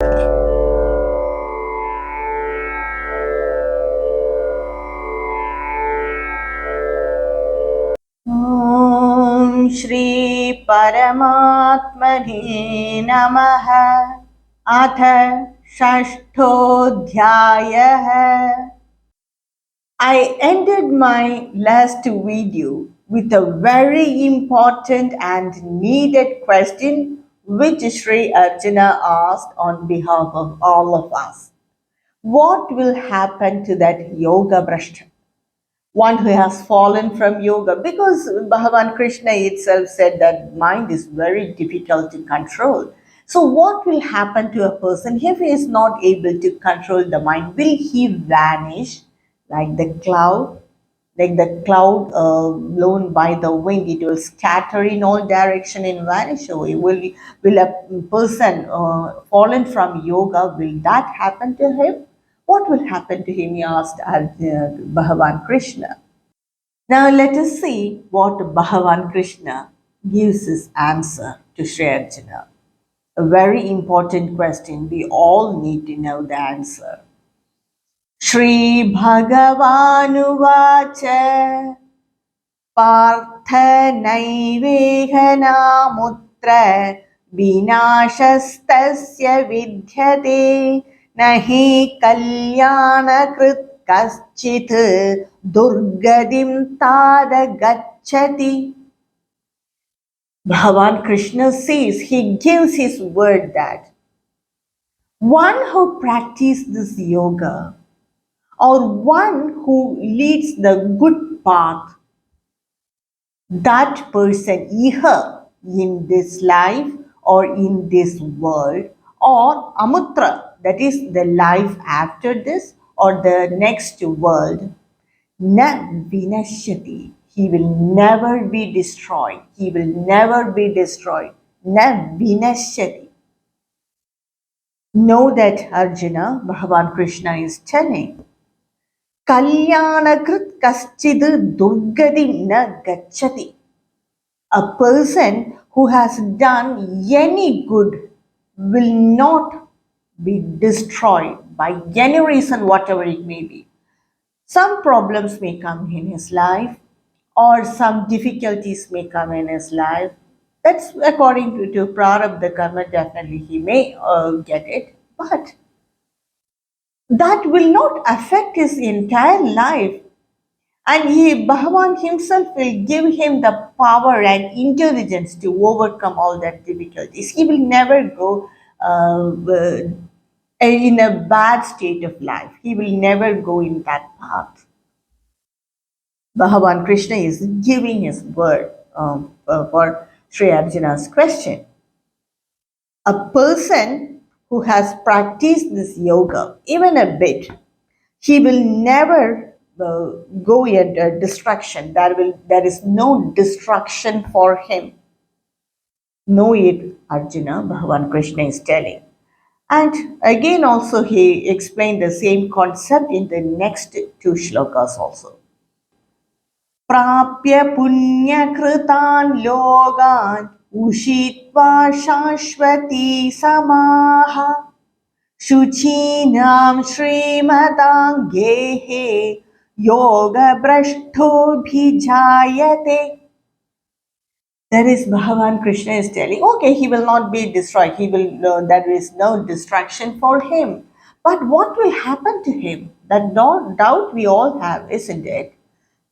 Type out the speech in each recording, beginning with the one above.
ॐ श्री परमात्मने नमः। अथ षष्ठोऽध्यायः। I ended my last video with a very important and needed question which Sri Arjuna asked on behalf of all of us. What will happen to that yoga brashta? One who has fallen from yoga, because Bhagavan Krishna itself said that mind is very difficult to control. So what will happen to a person if he is not able to control the mind? Will he vanish like the cloud? Like the cloud blown by the wind, it will scatter in all direction and vanish away. Will a person fallen from yoga, will that happen to him? What will happen to him? He asked Bhagavan Krishna. Now let us see what Bhagavan Krishna gives his answer to Sri Arjuna. A very important question. We all need to know the answer. Shri Bhagavanuvacha Partha Naiveghanamutra Vinashastasya Vidyate Nahi Kalyanakrit Kaschit Durgadim Tada Gacchati. Bhagavan Krishna says, he gives his word that one who practices this yoga or one who leads the good path, that person, iha, in this life or in this world, or amutra, that is the life after this or the next world, na vinashyati, he will never be destroyed. He will never be destroyed. Na vinashyati. Know that, Arjuna, Bhagavan Krishna is telling, Kalyanakrit kaschid durgadi na gacchati. A person who has done any good will not be destroyed by any reason, whatever it may be. Some problems may come in his life, or some difficulties may come in his life. That's according to Prarabdha Karma, definitely he may get it, but that will not affect his entire life. And Bhagavan himself will give him the power and intelligence to overcome all that difficulties. He will never go in a bad state of life. He will never go in that path. Bhagavan Krishna is giving his word for Sri Arjuna's question. A person who has practiced this yoga even a bit, he will never go into destruction. There is no destruction for him. Know it, Arjuna, Bhagavan Krishna is telling. And again also he explained the same concept in the next two shlokas also. प्राप्य पुण्यकृतान् लोकान् उषित्वा शाश्वती समाः शुचीनां श्रीमतां गेहे योगभ्रष्टोऽभिजायते. That is, Bhagavan Krishna is telling, okay, he will not be destroyed. There is no distraction for him. But what will happen to him? That no doubt we all have, isn't it?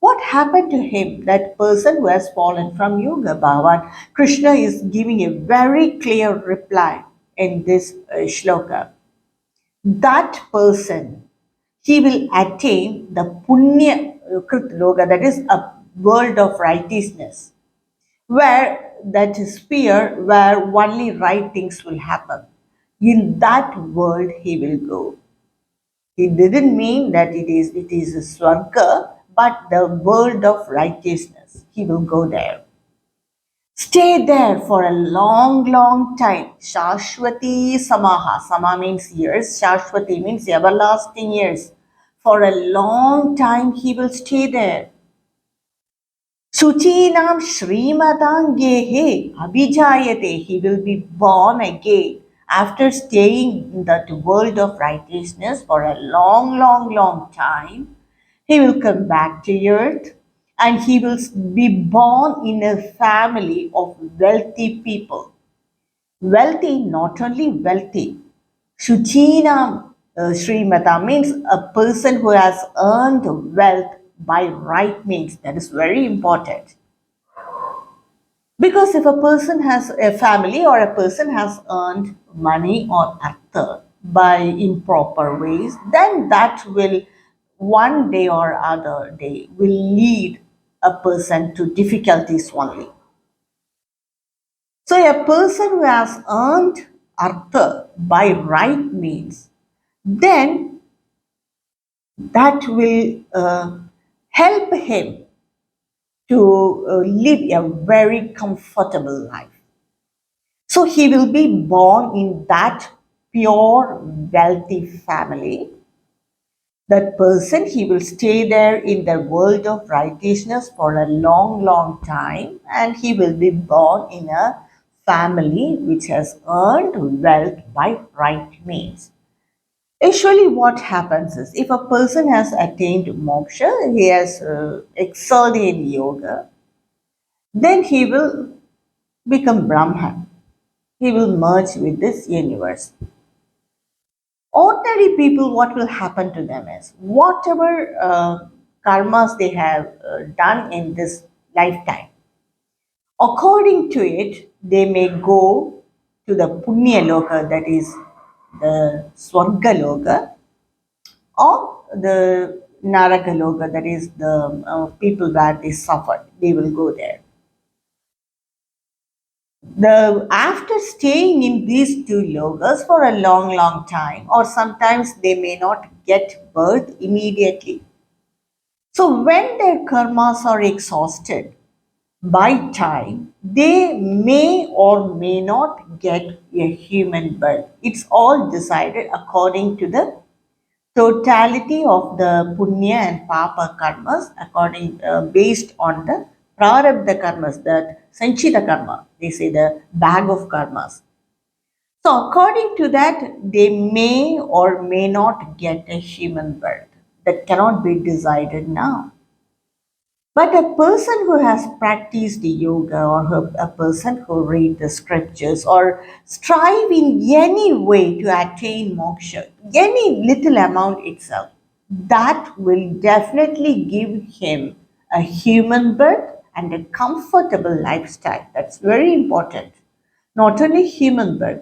What happened to him, that person who has fallen from yoga? Bhagavan Krishna is giving a very clear reply in this shloka. That person, he will attain the punya krit loka, that is a world of righteousness, where that sphere where only right things will happen. In that world he will go. He didn't mean that it is a swarga, but the world of righteousness. He will go there. Stay there for a long, long time. Shashwati Samaha. Sama means years. Shashwati means everlasting years. For a long time he will stay there. Suchinam Srimatangehe Abhijayate. He will be born again. after staying in that world of righteousness for a long, long, long time, he will come back to earth and he will be born in a family of wealthy people. Wealthy, not only wealthy. Shuchina Srimata means a person who has earned wealth by right means. That is very important. Because if a person has a family or a person has earned money or artha by improper ways, then that will one day or other day will lead a person to difficulties only. So a person who has earned artha by right means, then that will help him to live a very comfortable life. So he will be born in that pure, wealthy family. That person, he will stay there in the world of righteousness for a long, long time, and he will be born in a family which has earned wealth by right means. Usually, what happens is if a person has attained moksha, he has excelled in yoga, then he will become Brahman. He will merge with this universe. Ordinary people, what will happen to them is whatever karmas they have done in this lifetime, according to it, they may go to the Punya Loka, that is the Swarga Loka, or the Naraka Loka, that is the people where they suffered. They will go there. The after staying in these two logas for a long, long time, or sometimes they may not get birth immediately. So when their karmas are exhausted by time, they may or may not get a human birth. It's all decided according to the totality of the punya and papa karmas, according based on the prarabdha karmas, that sanchita karma, they say the bag of karmas. So according to that, they may or may not get a human birth. That cannot be decided now. But a person who has practiced yoga, or a person who read the scriptures or strive in any way to attain moksha, any little amount itself, that will definitely give him a human birth and a comfortable lifestyle. That's very important. Not only human birth,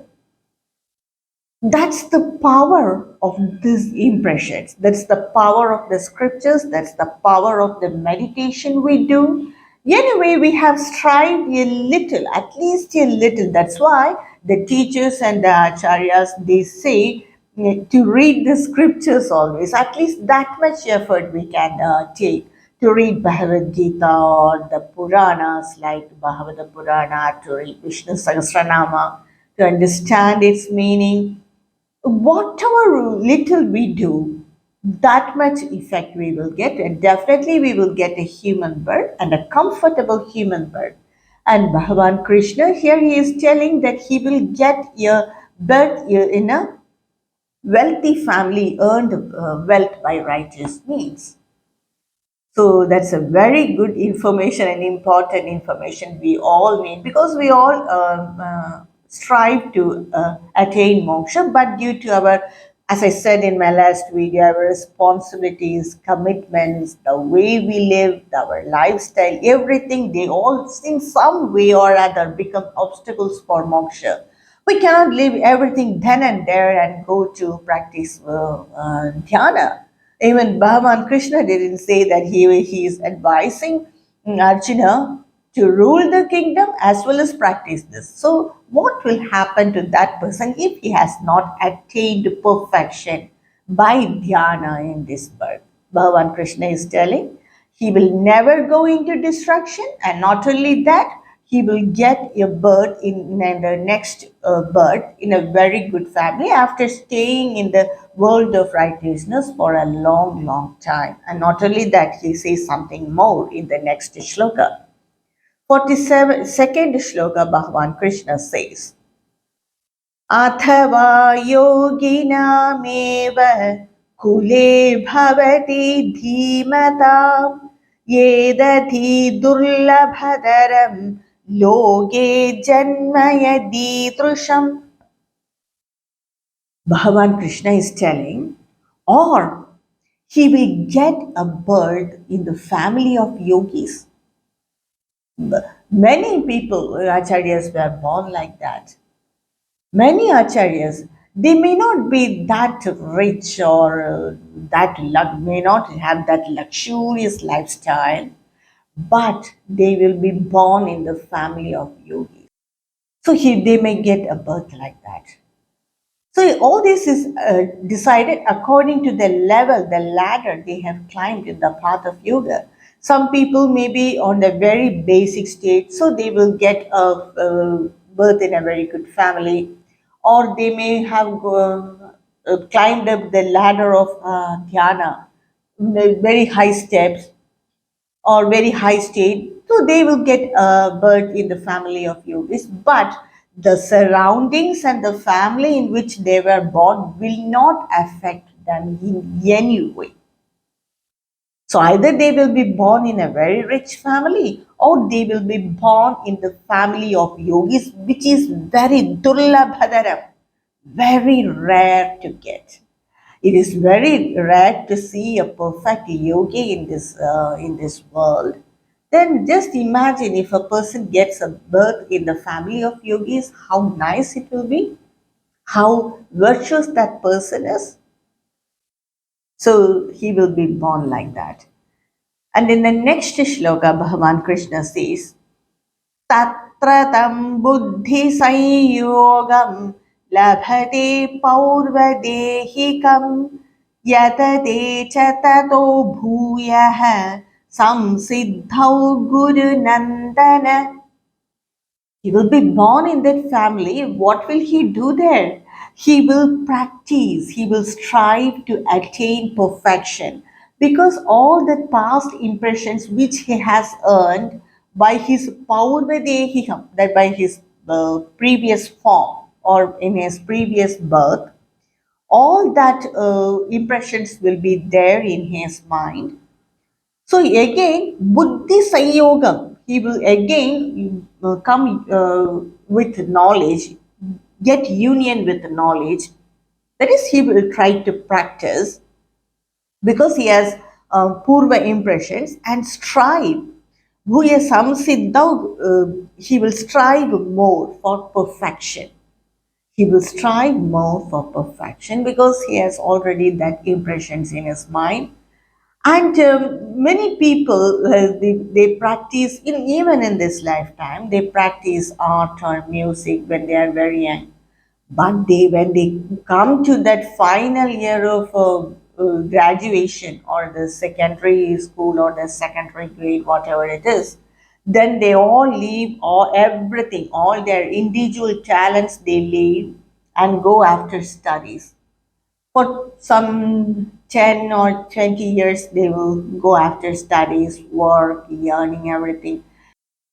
that's the power of these impressions. That's the power of the scriptures. That's the power of the meditation we do. Anyway, we have strived a little, at least a little. That's why the teachers and the acharyas, they say to read the scriptures always. At least that much effort we can take to read Bhagavad Gita or the Puranas like Bhagavata Purana, to read Vishnu Sahasranama, to understand its meaning. Whatever little we do, that much effect we will get, and definitely we will get a human birth and a comfortable human birth. And Bhagavan Krishna here, he is telling that he will get a birth in a wealthy family, earned wealth by righteous means. So that's a very good information and important information we all need, because we all strive to attain moksha, but due to our, as I said in my last video, our responsibilities, commitments, the way we live, our lifestyle, everything, they all in some way or other become obstacles for moksha. We cannot leave everything then and there and go to practice dhyana. Even Bhagavan Krishna didn't say that he is advising Arjuna to rule the kingdom as well as practice this. So, what will happen to that person if he has not attained perfection by dhyana in this birth? Bhagavan Krishna is telling he will never go into destruction, and not only that, he will get a birth in the next birth in a very good family after staying in the world of righteousness for a long, long time. And not only that, he says something more in the next shloka. 47nd shloka, Bhagavan Krishna says, अथवा योगिनामेव कुले भवति धीमताम् येदधि दुर्लभतरं लोके जन्म यदीदृशम्. Bhagavan Krishna is telling, or he will get a birth in the family of yogis. Many people, acharyas, were born like that. Many acharyas, they may not be that rich or may not have that luxurious lifestyle, but they will be born in the family of yogis. So they may get a birth like that. So all this is decided according to the level, the ladder they have climbed in the path of yoga. Some people may be on the very basic stage, so they will get a birth in a very good family, or they may have climbed up the ladder of dhyana, very high steps, or very high state, so they will get a birth in the family of yogis. But the surroundings and the family in which they were born will not affect them in any way. So either they will be born in a very rich family or they will be born in the family of yogis, which is very durlabhadaram, very rare to get. It is very rare to see a perfect yogi in this world. Then just imagine if a person gets a birth in the family of yogis, how nice it will be, how virtuous that person is. So he will be born like that. And in the next shloka, Bhagavan Krishna says, Tatra tam buddhi sanyogam labhate paurvadehikam yatate cha tato bhuyah samsiddhau guru nandana. He will be born in that family. What will he do there? He will practice, he will strive to attain perfection because all the past impressions which he has earned by his paurvadehikam, that by his previous form or in his previous birth, all that impressions will be there in his mind. So again, buddhi sanyogam, he will again come with knowledge, get union with knowledge. That is, he will try to practice because he has purva impressions and strive. Bhuya samsiddhau, he will strive more for perfection. He will strive more for perfection because he has already that impressions in his mind. And many people, they practice, even in this lifetime, they practice art or music when they are very young. But when they come to that final year of graduation or the secondary school or the secondary grade, whatever it is, then they all leave everything, all their individual talents they leave and go after studies for some 10 or 20 years they will go after studies, work, learning, everything.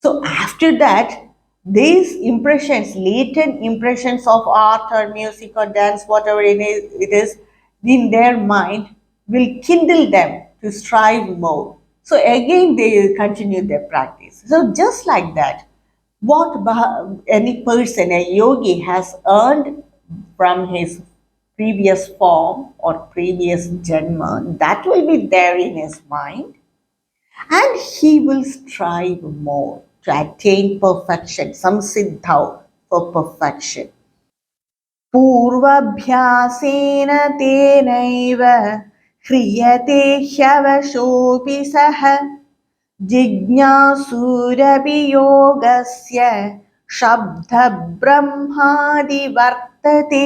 So after that, these impressions, latent impressions of art or music or dance, whatever it is in their mind will kindle them to strive more. So again they continue their practice. So just like that, what any person, a yogi, has earned from his previous form or previous janma, that will be there in his mind, and he will strive more to attain perfection, some siddhau for perfection. पूर्वाभ्यासेन तेनैव ह्रियते ह्यवशोऽपि सः जिज्ञासुरपि योगस्य शब्दब्रह्मादिवर्तते.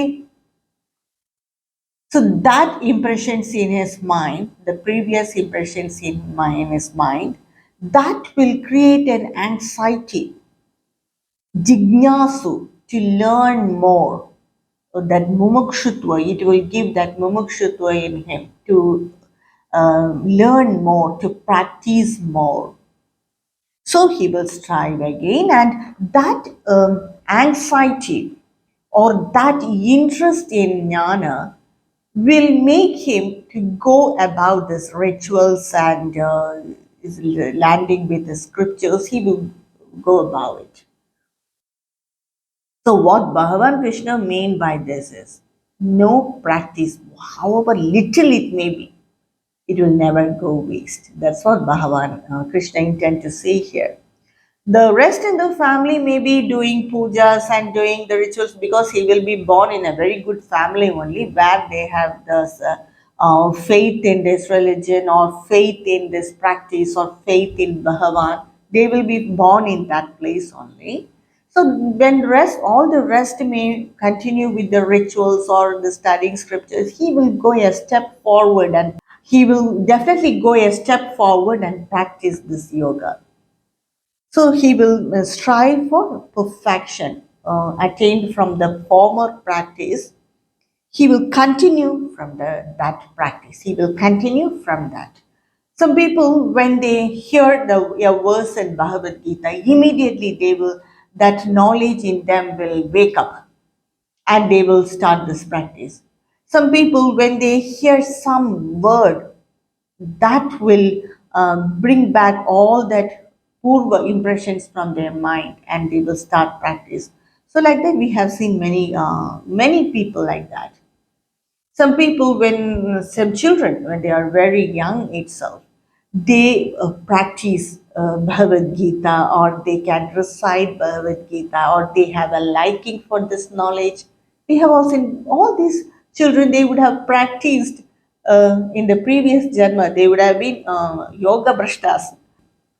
So that impressions in his mind, the previous impressions in his mind, that will create an anxiety, jignasu, to learn more. So that mumukshutva, it will give that mumukshutva in him to learn more, to practice more. So he will strive again, and that anxiety or that interest in jnana will make him to go about these rituals and is landing with the scriptures. He will go about it. So what Bhagavan Krishna mean by this is no practice, however little it may be, it will never go waste. That's what Bhagavan Krishna intend to say here. The rest in the family may be doing pujas and doing the rituals because he will be born in a very good family only where they have this faith in this religion or faith in this practice or faith in Bhagavan. They will be born in that place only. So when rest, all the rest may continue with the rituals or the studying scriptures, he will go a step forward and he will definitely go a step forward and practice this yoga. So he will strive for perfection attained from the former practice. He will continue from that practice. He will continue from that. Some people, when they hear a verse in Bhagavad Gita, immediately that knowledge in them will wake up and they will start this practice. Some people, when they hear some word that will bring back all that purva impressions from their mind and they will start practice. So like that we have seen many people like that. Some people, when some children, when they are very young itself, they practice Bhagavad Gita or they can recite Bhagavad Gita or they have a liking for this knowledge. We have also seen all these children, they would have practiced in the previous janma, they would have been yoga brashtas.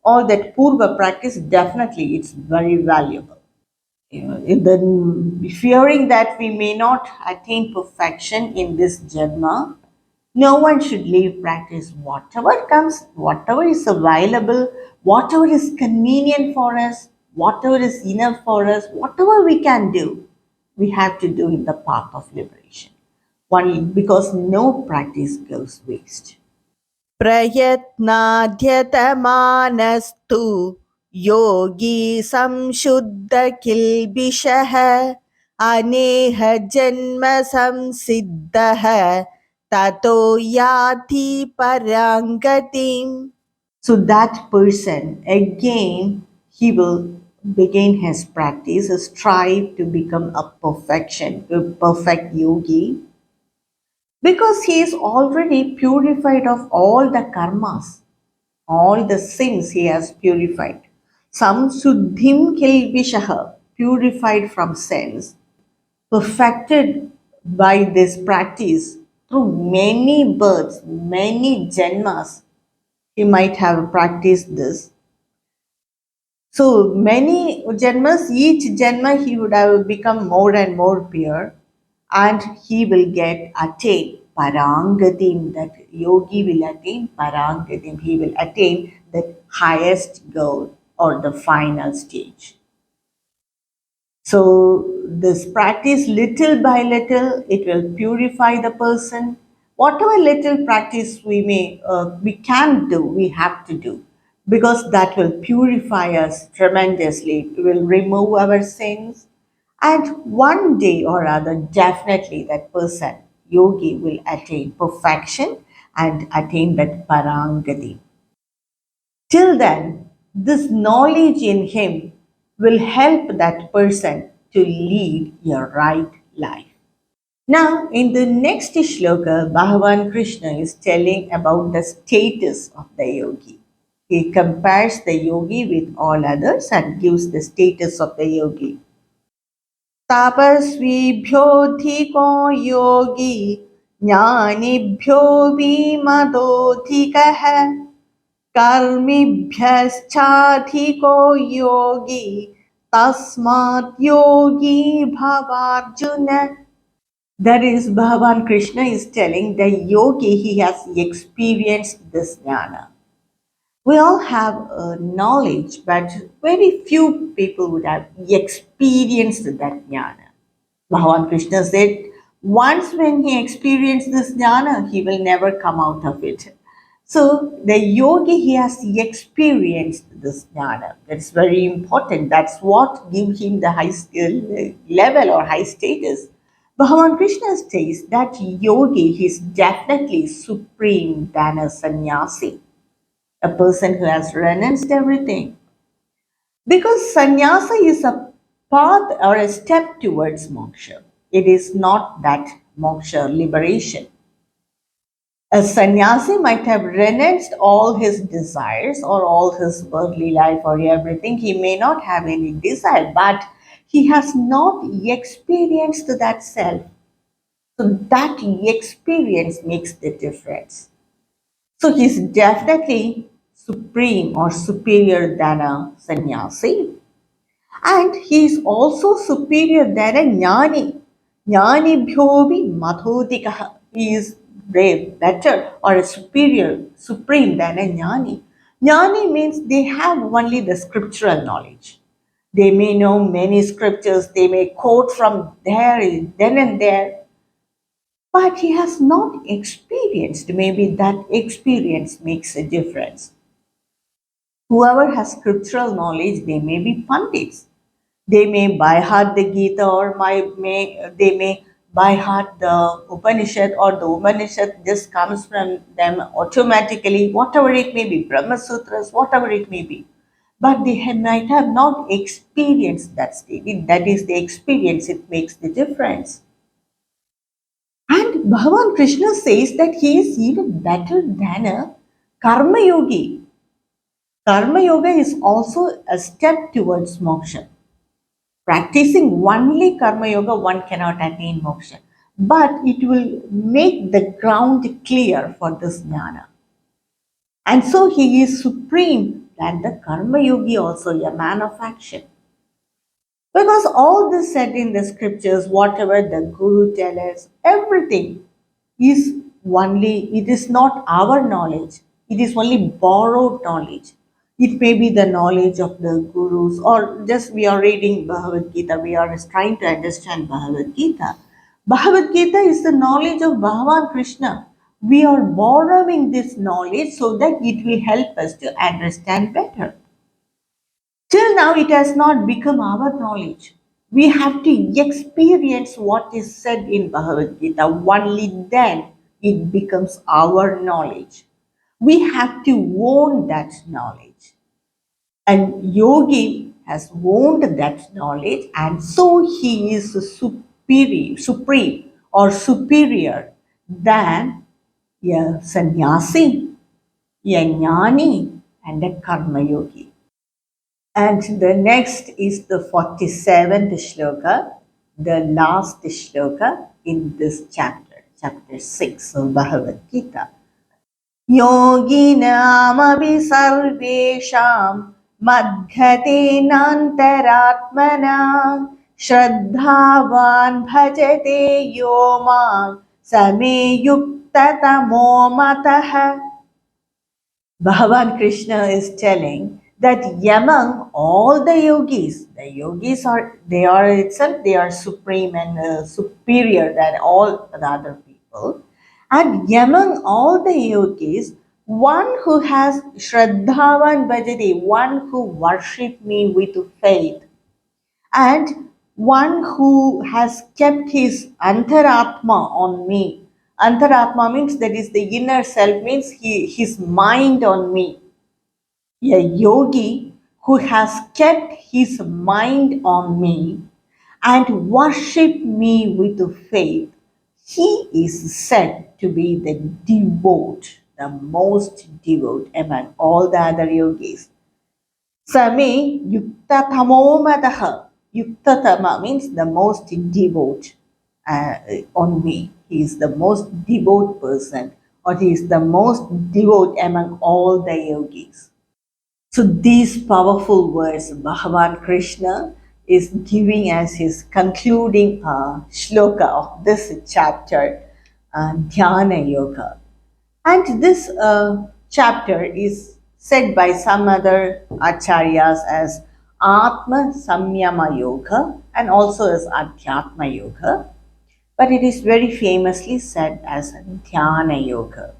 All that purva practice, definitely it's very valuable. Fearing that we may not attain perfection in this Janma, no one should leave practice. Whatever comes, whatever is available, whatever is convenient for us, whatever is enough for us, whatever we can do, we have to do in the path of liberation. One, because no practice goes waste. प्रयत्नाध्यतमानस्तु योगी संशुद्धकिल्बिषः अनेह जन्म संसिद्धः ततो याति पराङ्गतिम्. So that person, again, he will begin his practice, strive to become a perfect yogi, because he is already purified of all the karmas, all the sins he has purified. Samsuddhim kilvishaha, purified from sins, perfected by this practice through many births, many janmas, he might have practiced this. So many janmas, each janma he would have become more and more pure and he will get attain parangatim, that yogi will attain parangatim, he will attain the highest goal or the final stage. So this practice little by little, it will purify the person. Whatever little practice we can do, we have to do, because that will purify us tremendously. It will remove our sins, and one day or other, definitely that person, yogi, will attain perfection and attain that parangati. Till then, this knowledge in him will help that person to lead a right life. Now, in the next shloka, Bhagavan Krishna is telling about the status of the yogi. He compares the yogi with all others and gives the status of the yogi. तापस्वीभ्योऽधिको Yogi ज्ञानिभ्यो मदोऽधिकः कर्मिभ्यश्चाधिको Yogi tasmat yogi bhavarjuna. That is, Bhagavan Krishna is telling the yogi, he has experienced this jnana. We all have knowledge, but very few people would have experienced that jnana. Bhagavan Krishna said, once when he experienced this jnana, he will never come out of it. So the yogi, he has experienced this jnana. That's very important. That's what gives him the high skill level or high status. Bhagavan Krishna says that yogi is definitely supreme than a sannyasi, a person who has renounced everything. Because sannyasa is a path or a step towards moksha. It is not that moksha liberation. A sannyasi might have renounced all his desires or all his worldly life or everything. He may not have any desire, but he has not experienced that self. So that experience makes the difference. So he's definitely supreme or superior than a sannyasi. And he is also superior than a jnani. Jnanibhyobi madhodikaha. He is brave, better, or a superior, supreme than a jnani. Jnani means they have only the scriptural knowledge. They may know many scriptures, they may quote from there, then and there, but he has not experienced. Maybe that experience makes a difference. Whoever has scriptural knowledge, they may be pandits. They may by heart the Gita or they may by heart the Upanishad, or the Upanishad just comes from them automatically, whatever it may be, Brahma Sutras, whatever it may be. But might have not experienced that state. That is the experience, it makes the difference. And Bhagavan Krishna says that he is even better than a Karma Yogi. Karma Yoga is also a step towards moksha. Practicing only Karma Yoga, one cannot attain moksha. But it will make the ground clear for this jnana. And so he is supreme than the Karma Yogi, also a man of action. Because all this said in the scriptures, whatever the Guru tells us, everything is only, it is not our knowledge, it is only borrowed knowledge. It may be the knowledge of the gurus, or just we are reading Bhagavad Gita, we are trying to understand Bhagavad Gita. Bhagavad Gita is the knowledge of Bhagavan Krishna. We are borrowing this knowledge so that it will help us to understand better. Till now, it has not become our knowledge. We have to experience what is said in Bhagavad Gita. Only then it becomes our knowledge. We have to own that knowledge. And Yogi has owned that knowledge, and so he is superior, supreme or superior than a sannyasi, a jnani, and a karma yogi. And the next is the 47th shloka, the last shloka in this chapter, chapter 6 of Bhagavad Gita. योगिनामपि सर्वेषां मद्गतेनान्तरात्मना श्रद्धावान् भजते यो मां समे युक्ततमो मतः. Bhagavan Krishna is telling that among all the yogis are, they are itself, they are supreme and superior than all the other people. And among all the yogis, one who has Shraddhavan Bhajati, one who worship me with faith, and one who has kept his antaratma on me. Antaratma means that is the inner self, means his mind on me. A yogi who has kept his mind on me and worship me with faith, he is said to be the devout, the most devout among all the other yogis. Same yuktatamomadaha. Yuktatama means the most devout on me. He is the most devout person, or he is the most devout among all the yogis. So these powerful words, Bhagavan Krishna is giving as his concluding shloka of this chapter, Dhyana Yoga. And this chapter is said by some other acharyas as Atma Samyama Yoga and also as Adhyatma Yoga. But it is very famously said as Dhyana Yoga.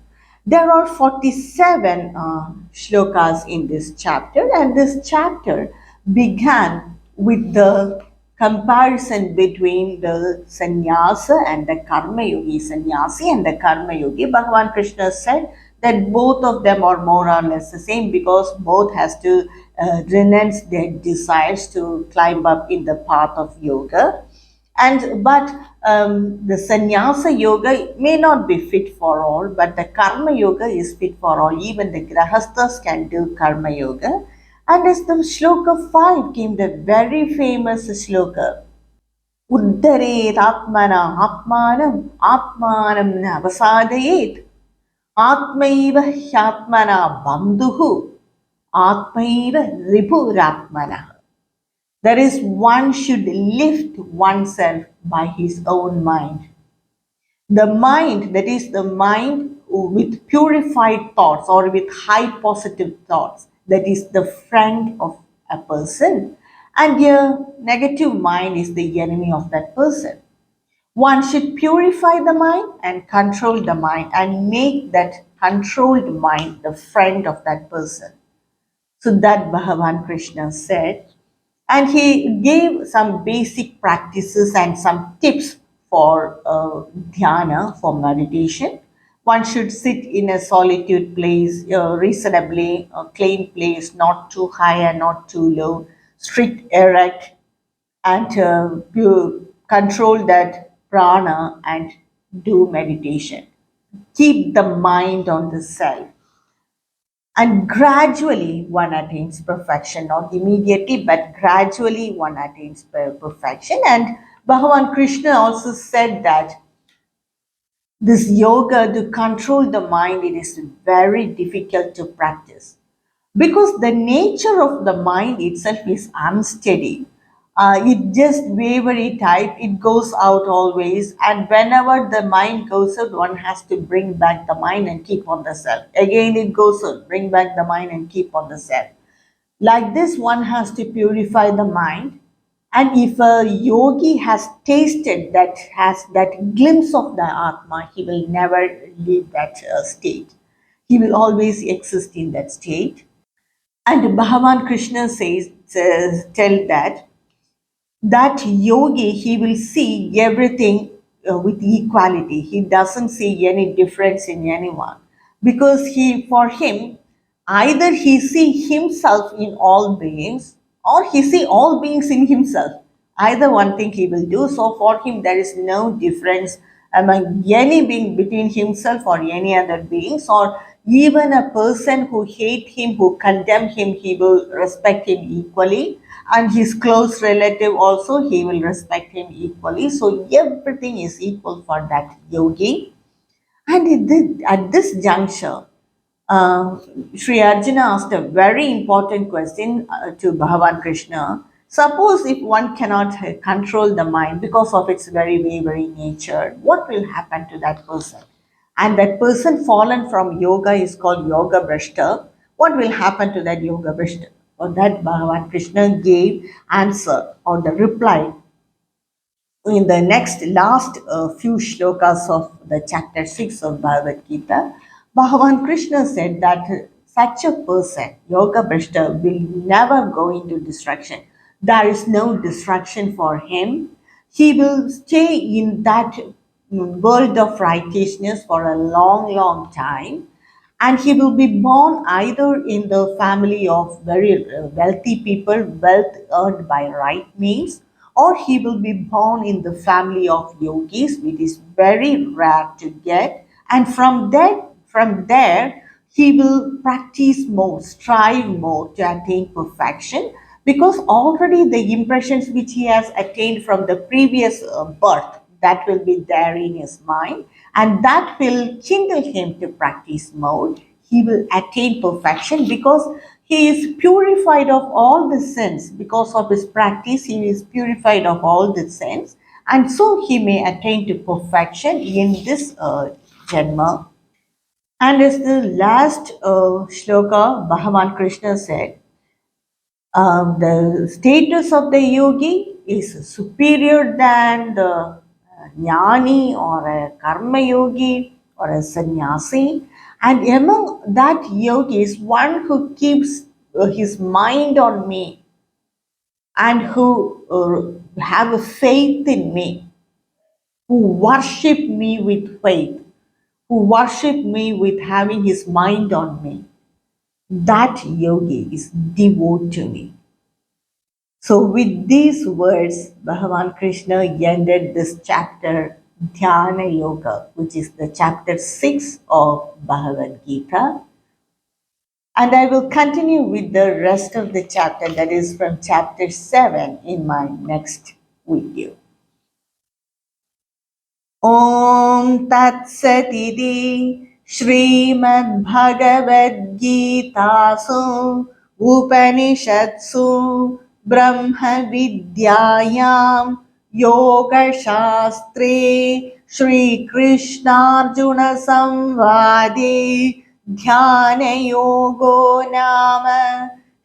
There are 47 shlokas in this chapter, and this chapter began with the comparison between the sannyasa and the karma yogi, sannyasi and the karma yogi. Bhagavan Krishna said that both of them are more or less the same because both has to renounce their desires to climb up in the path of yoga. And but the sannyasa yoga may not be fit for all, but the karma yoga is fit for all. Even the grahasthas can do karma yoga. And as the shloka 5 came, the very famous shloka, uddharet atmana atmanam atmanam navasadayet atmaiva hyatmana bandhuhu atmaiva ripuratmana. That is, one should lift oneself by his own mind. The mind, that is, the mind with purified thoughts or with high positive thoughts, that is the friend of a person, and your negative mind is the enemy of that person. One should purify the mind and control the mind and make that controlled mind the friend of that person. So that Bhagavan Krishna said, and he gave some basic practices and some tips for dhyana, for meditation. One should sit in a solitude place, reasonably clean place, not too high and not too low, strict, erect, and control that prana and do meditation. Keep the mind on the self, and gradually one attains perfection, not immediately but gradually one attains perfection. And Bhagavan Krishna also said that this yoga to control the mind, it is very difficult to practice because the nature of the mind itself is unsteady. It just wavery type, it goes out always, and whenever the mind goes out, one has to bring back the mind and keep on the self. Again, it goes out, bring back the mind and keep on the self. Like this, one has to purify the mind. And if a yogi has tasted that, has that glimpse of the Atma, he will never leave that state. He will always exist in that state. And Bhagavan Krishna says tell that yogi, he will see everything with equality. He doesn't see any difference in anyone because he, for him, either he see himself in all beings or he see all beings in himself. Either one thing he will do. So for him, there is no difference among any being between himself or any other beings, or even a person who hate him, who condemn him, he will respect him equally, and his close relative also, he will respect him equally. So everything is equal for that yogi. And at this juncture, uh, Sri Arjuna asked a very important question to Bhagavan Krishna. Suppose if one cannot control the mind because of its very wavering nature, what will happen to that person? And that person fallen from yoga is called Yoga Brashta. What will happen to that Yoga Brashta? For that, Bhagavan Krishna gave answer or the reply in the next last few shlokas of the chapter 6 of Bhagavad Gita. Bhagavan Krishna said that such a person, Yoga Brishta, will never go into destruction. There is no destruction for him. He will stay in that world of righteousness for a long, long time, and he will be born either in the family of very wealthy people, wealth earned by right means, or he will be born in the family of yogis, which is very rare to get. And from there, he will practice more, strive more to attain perfection, because already the impressions which he has attained from the previous birth, that will be there in his mind, and that will kindle him to practice more. He will attain perfection because he is purified of all the sins. Because of his practice, he is purified of all the sins, and so he may attain to perfection in this janma. And as the last shloka, Bhagavan Krishna said, the status of the yogi is superior than the jnani or a karma yogi or a sannyasi. And among that yogis, one who keeps his mind on me and who have a faith in me, who worship me with faith, who worship me with having his mind on me, that yogi is devoted to me. So, with these words, Bhagavan Krishna ended this chapter, Dhyana Yoga, which is the chapter 6 of Bhagavad Gita. And I will continue with the rest of the chapter, that is from chapter 7, in my next video. ॐ तत्सदिति श्रीमद्भगवद्गीतासु उपनिषत्सु ब्रह्मविद्यायां योगशास्त्रे श्रीकृष्णार्जुनसंवादे ध्यानयोगो नाम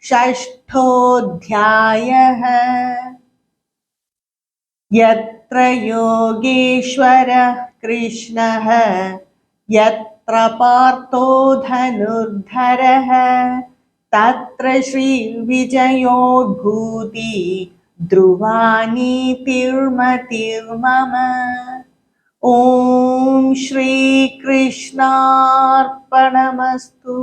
षष्ठोऽध्यायः। यत्र योगेश्वरः कृष्णः यत्र पार्थो धनुर्धरः तत्र श्रीविजयोद्भूति ध्रुवा नीतिर्मतिर्मम। ॐ श्रीकृष्णार्पणमस्तु।